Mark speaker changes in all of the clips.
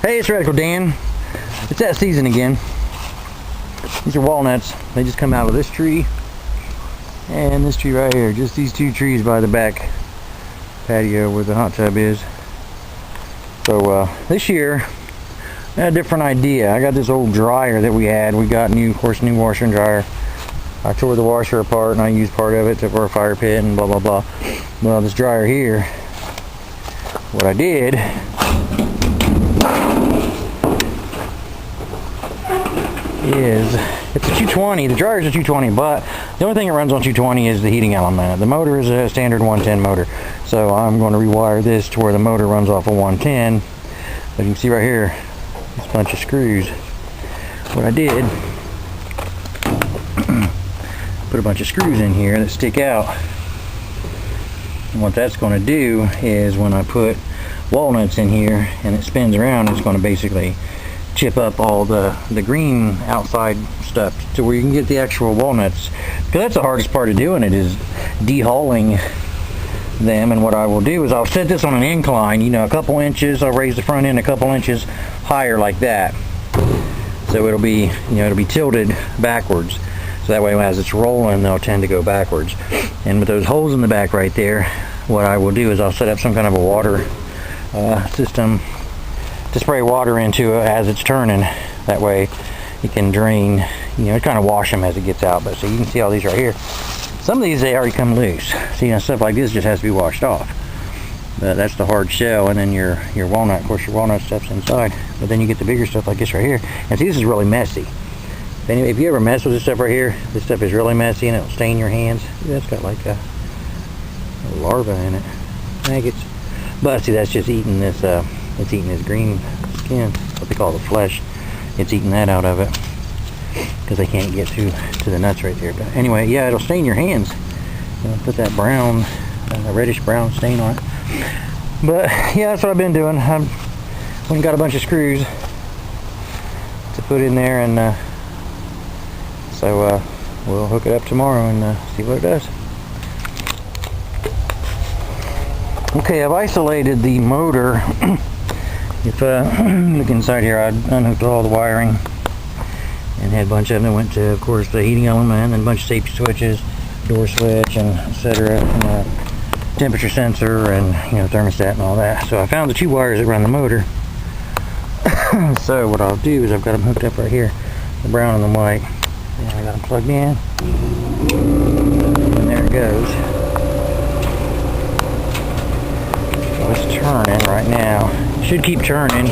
Speaker 1: Hey, it's Radical Dan. It's that season again. These are walnuts. They just come out of this tree and this tree right here. Just these two trees by the back patio where the hot tub is. So this year I had a different idea. I got this old dryer that we had. We got new washer and dryer. I tore the washer apart and I used part of it for a fire pit and blah blah blah. Well, this dryer here, what I did is, it's a 220. The dryer is a 220, but the only thing that runs on 220 is the heating element. The motor is a standard 110 motor, so I'm going to rewire this to where the motor runs off of 110. But you can see right here, this bunch of screws. What I did, put a bunch of screws in here that stick out. And what that's going to do is when I put walnuts in here and it spins around, it's going to basically chip up all the green outside stuff to where you can get the actual walnuts, because that's the hardest part of doing it, is de-hulling them. And what I will do is I'll set this on an incline, a couple inches. I'll raise the front end a couple inches higher like that, so it'll be it'll be tilted backwards, so that way as it's rolling they'll tend to go backwards. And with those holes in the back right there, what I will do is I'll set up some kind of a water system to spray water into it as it's turning. That way it can drain, kind of wash them as it gets out. But so you can see all these right here. Some of these, they already come loose. See, stuff like this just has to be washed off. But that's the hard shell, and then your walnut, of course, your walnut stuff's inside. But then you get the bigger stuff like this right here. And see, this is really messy. Anyway, if you ever mess with this stuff right here, this stuff is really messy and it'll stain your hands. See, that's got like a larva in it, maggots. But see, that's just eating this. It's eating this green skin, what they call the flesh. It's eating that out of it because they can't get to the nuts right there. But anyway, yeah, it'll stain your hands. Put that brown, reddish brown stain on it. But yeah, that's what I've been doing. I've went and got a bunch of screws to put in there, and so we'll hook it up tomorrow and see what it does. Okay, I've isolated the motor. If look inside here, I unhooked all the wiring and had a bunch of them that went to, of course, the heating element, and a bunch of safety switches, door switch, and etc., and temperature sensor, and thermostat and all that. So I found the two wires that run the motor. So what I'll do is I've got them hooked up right here, the brown and the white, and I got them plugged in, and there it goes. So it's turning right now. Should keep turning.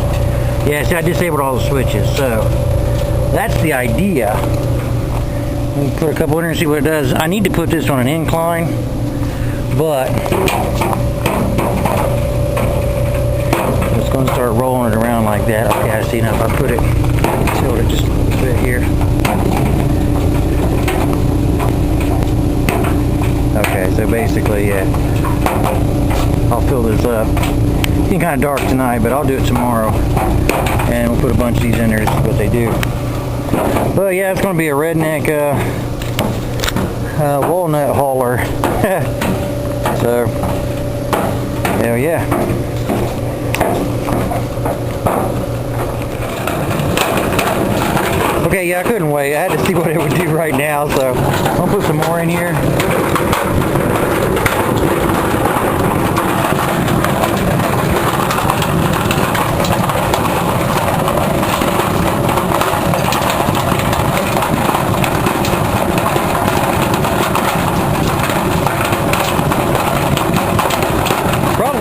Speaker 1: Yeah, see, I disabled all the switches, so that's the idea. Let me put a couple in here and see what it does. I need to put this on an incline, but it's going to start rolling it around like that. Okay, I see now. If I put it, tilt it just a little bit here. Okay, so basically, yeah, I'll fill this up. It's getting kind of dark tonight, but I'll do it tomorrow, and we'll put a bunch of these in there to see what they do. But yeah, it's going to be a redneck walnut hauler. So hell yeah. Okay, yeah, I couldn't wait. I had to see what it would do right now, so I'll put some more in here.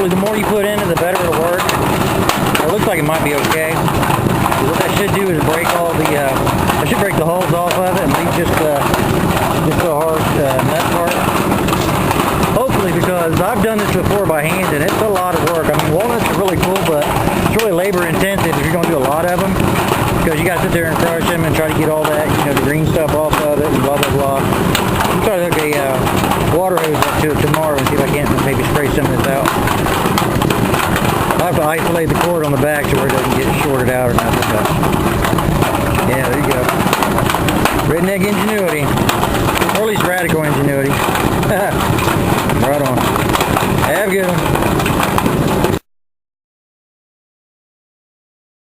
Speaker 1: The more you put in it, the better it'll work. It looks like it might be okay. What I should do is break all the, I should break the holes off of it and leave just the hard nut part. Hopefully, because I've done this before by hand and it's a lot of work. I mean, walnuts are really cool, but it's really labor intensive if you're going to do a lot of them, because you got to sit there and crush them and try to get all that, the green stuff off of it and blah blah blah. I'm trying to hook a water hose up to it tomorrow and see if I can't maybe spray some of this out. I have to isolate the cord on the back to where it doesn't get shorted out or nothing. But yeah, there you go. Redneck ingenuity, or at least radical ingenuity. Right on. Have a good one.